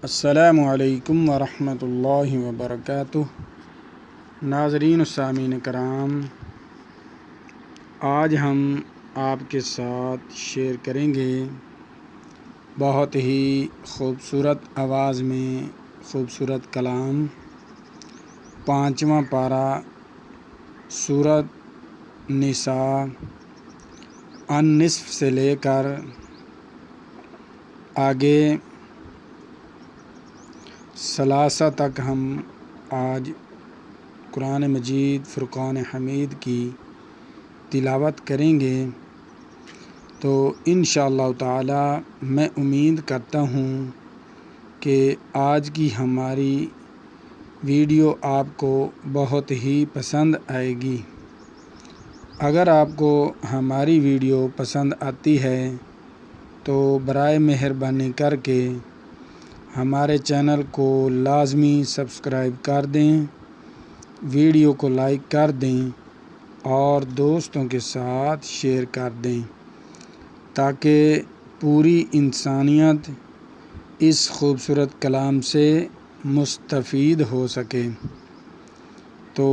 السلام علیکم ورحمۃ اللہ وبرکاتہ۔ ناظرین و سامعین کرام، آج ہم آپ کے ساتھ شیئر کریں گے بہت ہی خوبصورت آواز میں خوبصورت کلام، 5واں پارہ سورۃ نساء النصف سے لے کر آگے ثلاثہ تک ہم آج قرآن مجید فرقان حمید کی تلاوت کریں گے۔ تو انشاءاللہ تعالی میں امید کرتا ہوں کہ آج کی ہماری ویڈیو آپ کو بہت ہی پسند آئے گی۔ اگر آپ کو ہماری ویڈیو پسند آتی ہے تو برائے مہربانی کر کے ہمارے چینل کو لازمی سبسکرائب کر دیں، ویڈیو کو لائک کر دیں اور دوستوں کے ساتھ شیئر کر دیں تاکہ پوری انسانیت اس خوبصورت کلام سے مستفید ہو سکے۔ تو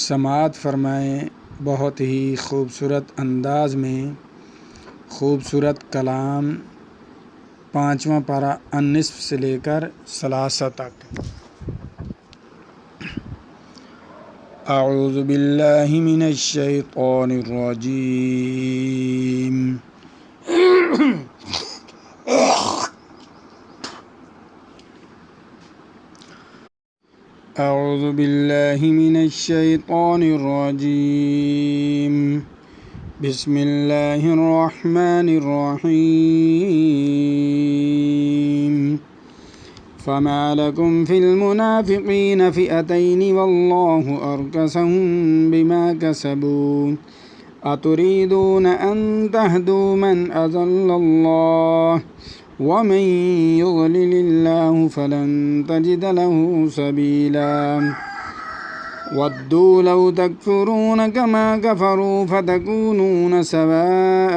سماعت فرمائیں، بہت ہی خوبصورت انداز میں خوبصورت کلام 5واں پارہ النصف سے لے کر ثلاثہ تک۔ اعوذ باللہ من الشیطان الرجیم۔ اعوذ باللہ من الشیطان الرجیم۔ بسم اللہ الرحمن الرحیم۔ فما لكم في المنافقين فئتين والله أركسهم بما كسبوا أتريدون أن تهدوا من أضل الله ومن يضلل الله فلن تجد له سبيلا ودوا لو تكفرون كما كفروا فتكونون سواء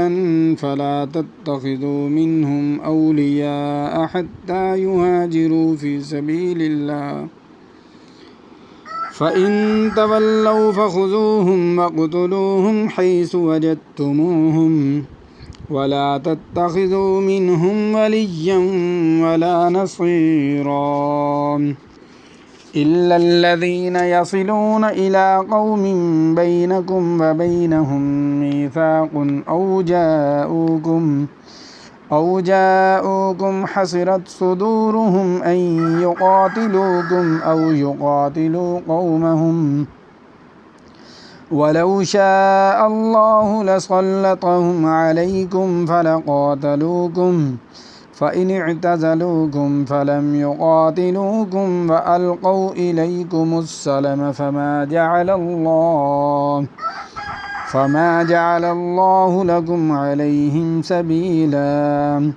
فلا تتخذوا منهم أولياء حتى يهاجروا في سبيل الله فإن تولوا فخذوهم واقتلوهم حيث وجدتموهم ولا تتخذوا منهم وليا ولا نصيرا إلا الذين يصلون إلى قوم بينكم وبينهم ميثاق أو جاءوكم حصرت صدورهم أن يقاتلوكم أو يقاتلوا قومهم ولو شاء الله لسلطهم عليكم فلقاتلوكم فإن اعتزلوكم فلم يقاتلوكم وألقوا إليكم السلم فما جعل الله لكم عليهم سبيلا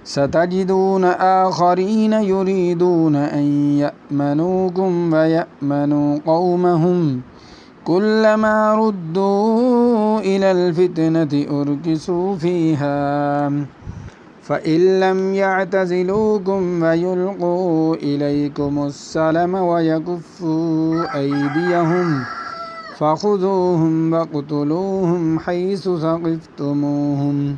ستجدون آخرين يريدون أن يأمنوكم ويأمنوا قومهم كلما ردوا إلى الفتنة أركسوا فيها فإن لم يعتزلوكم ويلقوا إليكم السلم ويكفوا أيديهم فخذوهم واقتلوهم حيث ثقفتموهم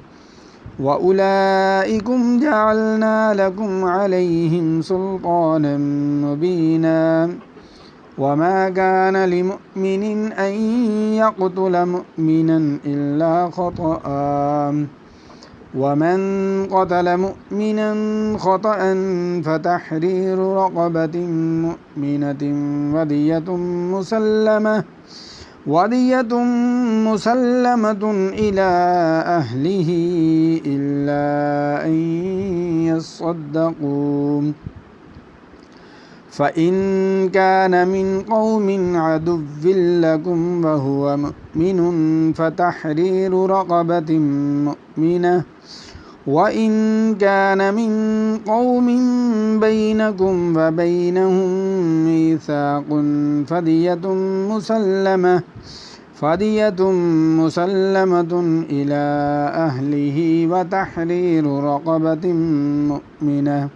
وأولئكم جعلنا لكم عليهم سلطانا مبينا وما كان لمؤمن أن يقتل مؤمنا إلا خطأ ومن قتل مؤمنا خطأ فتحرير رقبة مؤمنة ودية مسلمة إلى أهله إلا أن يصدقوا فإن كان من قوم عدو لكم وهو مؤمن فتحرير رقبة مؤمنة وإن كان من قوم بينكم وبينهم ميثاق فدية مسلمة إلى أهله وتحرير رقبة مؤمنة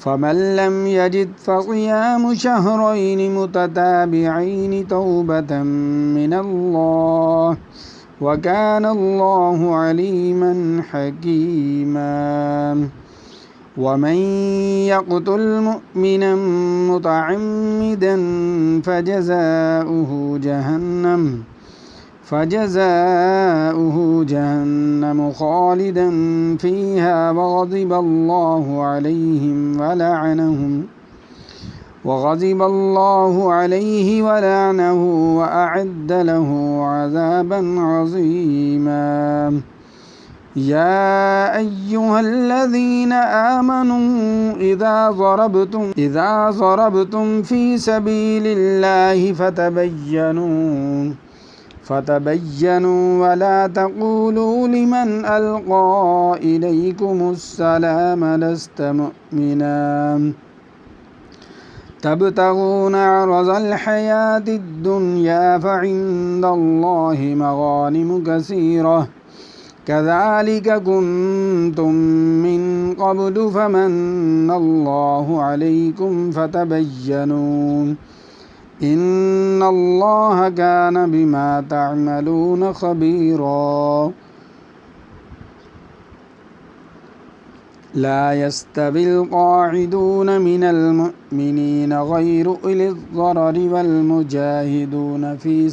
فمن لم يجد فصيام شهرين متتابعين توبة من الله وكان الله عليما حكيما. ومن يقتل مؤمنا متعمدا فجزاؤه جهنم خالدا فيها وغضب الله عليه ولعنه وأعد له عذابا عظيما. يا أيها الذين آمنوا إذا ضربتم في سبيل الله فتبينوا ولا تقولوا لمن ألقى إليكم السلام لست مؤمنا تبتغون عرض الحياة الدنيا فعند الله مغانم كثيرة كذلك كنتم من قبل فمن الله عليكم فتبينوا إن الله كان بما تعملون خبيرا. لا يستوي القاعدون من المؤمنين غير أولي الضرر والمجاهدون في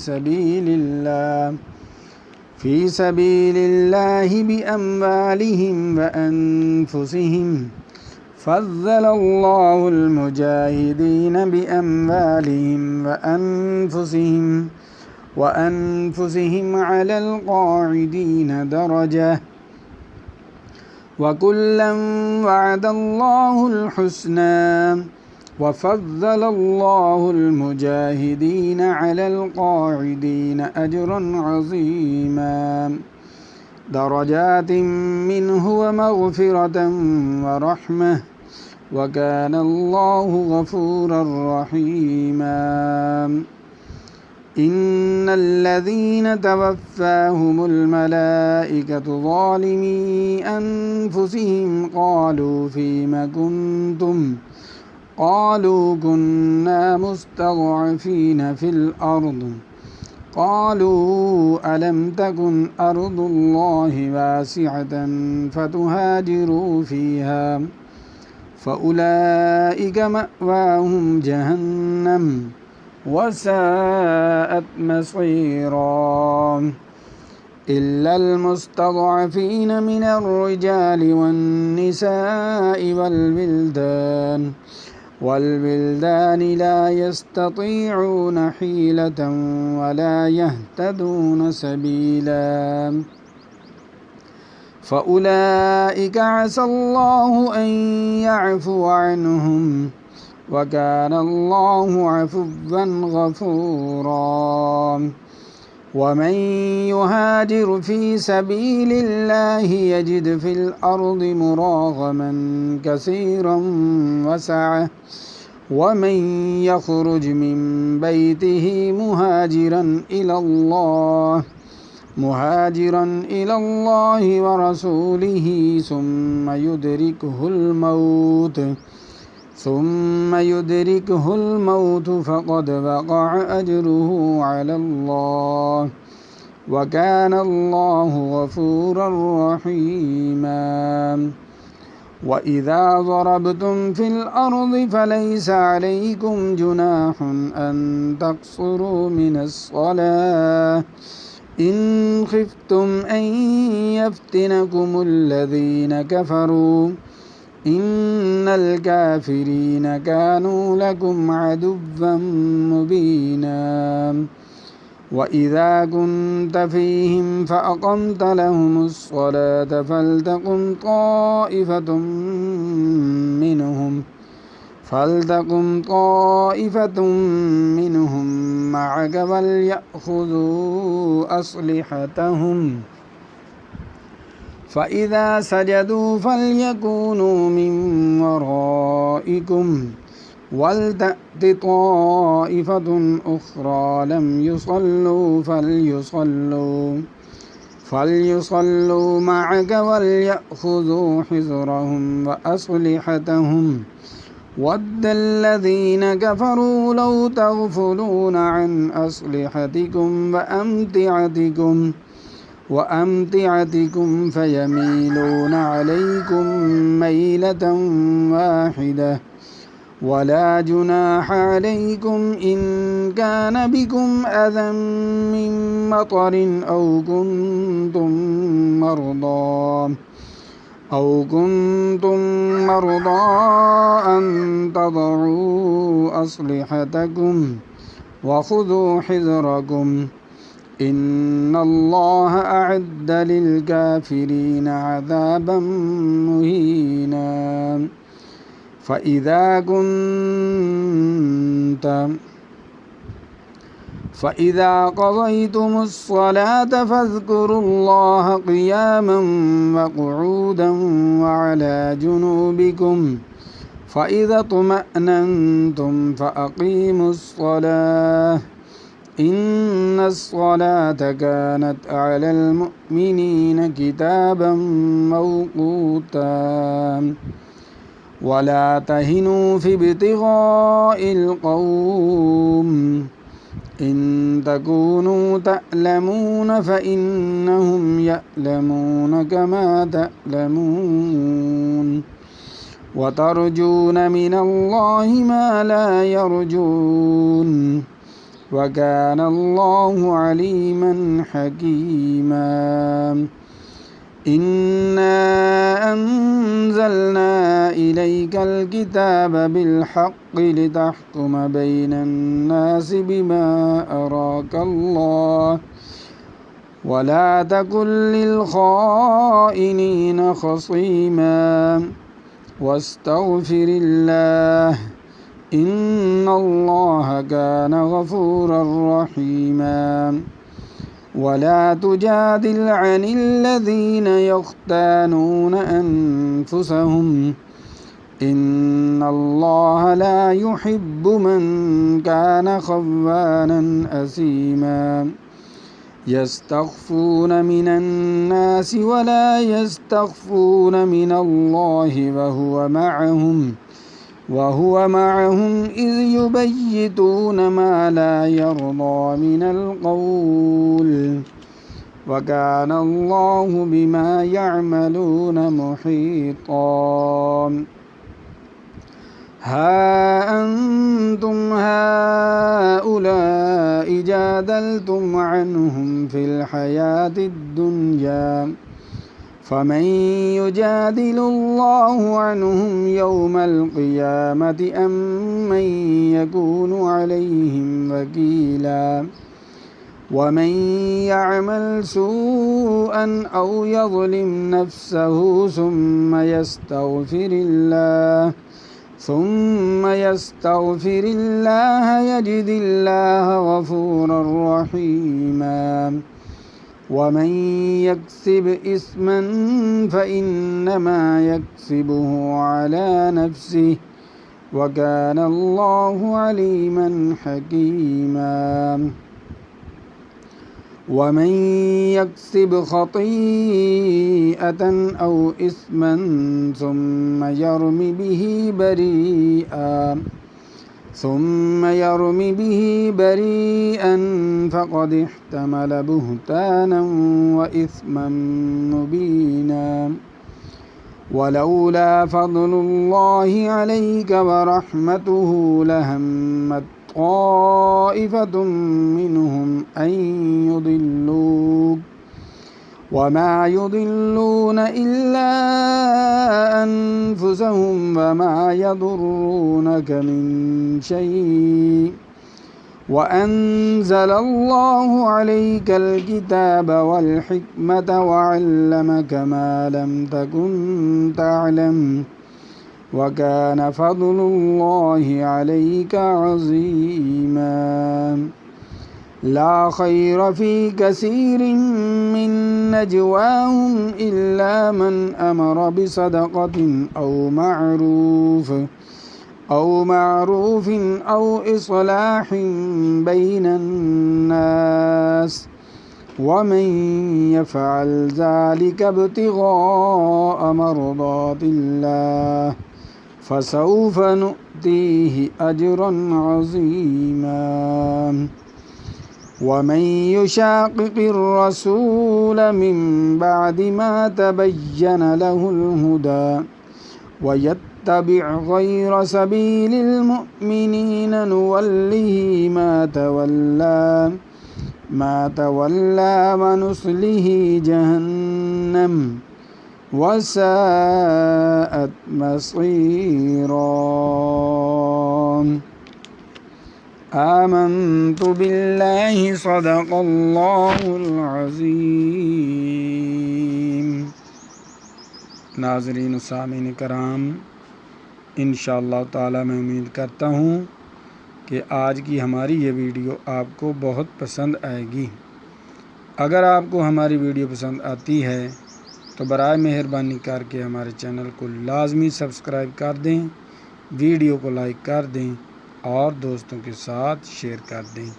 سبيل الله بأموالهم وأنفسهم فضل الله المجاهدين بأموالهم وأنفسهم على القاعدين درجة وكلا وعد الله الحسنى وفضل الله المجاهدين على القاعدين أجرا عظيما درجات منه ومغفرة ورحمة وكان الله غفورا رحيما. إن الذين توفاهم الملائكة ظالمي أنفسهم قالوا فيم كنتم قالوا كنا مستضعفين في الأرض قالوا ألم تكن أرض الله واسعة فتهاجروا فيها فأولئك مأواهم جهنم وساءت مصيرا. إلا المستضعفين من الرجال والنساء والولدان لا يستطيعون حيلة ولا يهتدون سبيلا فأولئك عسى الله أن يعفو عنهم وكان الله عفوا غفورا. ومن يهاجر في سبيل الله يجد في الأرض مراغما كثيرا وسعة ومن يخرج من بيته مهاجرا إلى الله ورسوله ثم يدركه الموت فقد وقع أجره على الله وكان الله غفورا رحيما. وإذا ضربتم في الأرض فليس عليكم جناح أن تقصروا من الصلاة إن خفتم أن يفتنكم الذين كفروا إن الكافرين كانوا لكم عدوا مبينا. وإذا كنت فيهم فأقمت لهم الصلاة فلتقم طائفة منهم معك وليأخذوا أسلحتهم فإذا سجدوا فليكونوا من ورائكم ولتأت طائفة أخرى لم يصلوا فليصلوا معك وليأخذوا حذرهم وأسلحتهم ود الذين كفروا لو تغفلون عن أسلحتكم وأمتعتكم فيميلون عليكم ميلة واحدة ولا جناح عليكم إن كان بكم أذى من مطر أو كنتم مرضى أن تضعوا أسلحتكم وخذوا حذركم إن الله أعد للكافرين عذابا مهينا فإذا قضيتم الصلاة فاذكروا الله قياما وقعودا وعلى جنوبكم فإذا اطمأننتم فأقيموا الصلاة إن الصلاة كانت على المؤمنين كتابا موقوتا ولا تهنوا في ابتغاء القوم إن تكونوا تألمون فإنهم يألمون كما تألمون وترجون من الله ما لا يرجون وكان الله عليما حكيما إنا أنزلنا إليك الكتاب بالحق لتحكم بين الناس بما أراك الله ولا تكن للخائنين خصيما واستغفر الله إن الله كان غفورا رحيما ولا تجادل عن الذين يختانون أنفسهم إن الله لا يحب من كان خوانا أثيما يستخفون من الناس ولا يستخفون من الله وهو معهم إذ يبيتون ما لا يرضى من القول وكان الله بما يعملون محيطا ها أنتم هؤلاء جادلتم عنهم في الحياة الدنيا فمن يجادل الله عنهم يوم القيامة أم من يكون عليهم وكيلا ومن يعمل سوءا أو يظلم نفسه ثم يستغفر الله يجد الله غفورا رحيما ومن يكسب إثما فإنما يكسبه على نفسه وكان الله عليما حكيما ومن يكسب خطيئة أو إثما ثم يرم به بريئا فقد احتمل بهتانا وإثما مبينا ولولا فضل الله عليك ورحمته لهمت طائفة منهم أن يضلوك وما يضلون إلا أنفسهم وما يضرونك من شيء وأنزل الله عليك الكتاب والحكمة وعلمك ما لم تكن تعلم وكان فضل الله عليك عظيما لا خير في كثير من نجواهم إلا من أمر بصدقة أو معروف أو إصلاح بين الناس ومن يفعل ذلك ابتغاء مرضات الله فسوف نؤتيه أجرا عظيما ومن يشاقق الرسول من بعد ما تبين له الهدى ويتبع غير سبيل المؤمنين نوله ما تولى ونصله جهنم وساءت مصيرا آمنت بالله صدق اللہ العظیم۔ ناظرین و سامعین کرام، انشاءاللہ تعالی میں امید کرتا ہوں کہ آج کی ہماری یہ ویڈیو آپ کو بہت پسند آئے گی۔ اگر آپ کو ہماری ویڈیو پسند آتی ہے تو برائے مہربانی کر کے ہمارے چینل کو لازمی سبسکرائب کر دیں، ویڈیو کو لائک کر دیں اور دوستوں کے ساتھ شیئر کر دیں۔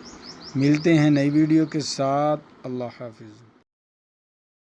ملتے ہیں نئی ویڈیو کے ساتھ۔ اللہ حافظ۔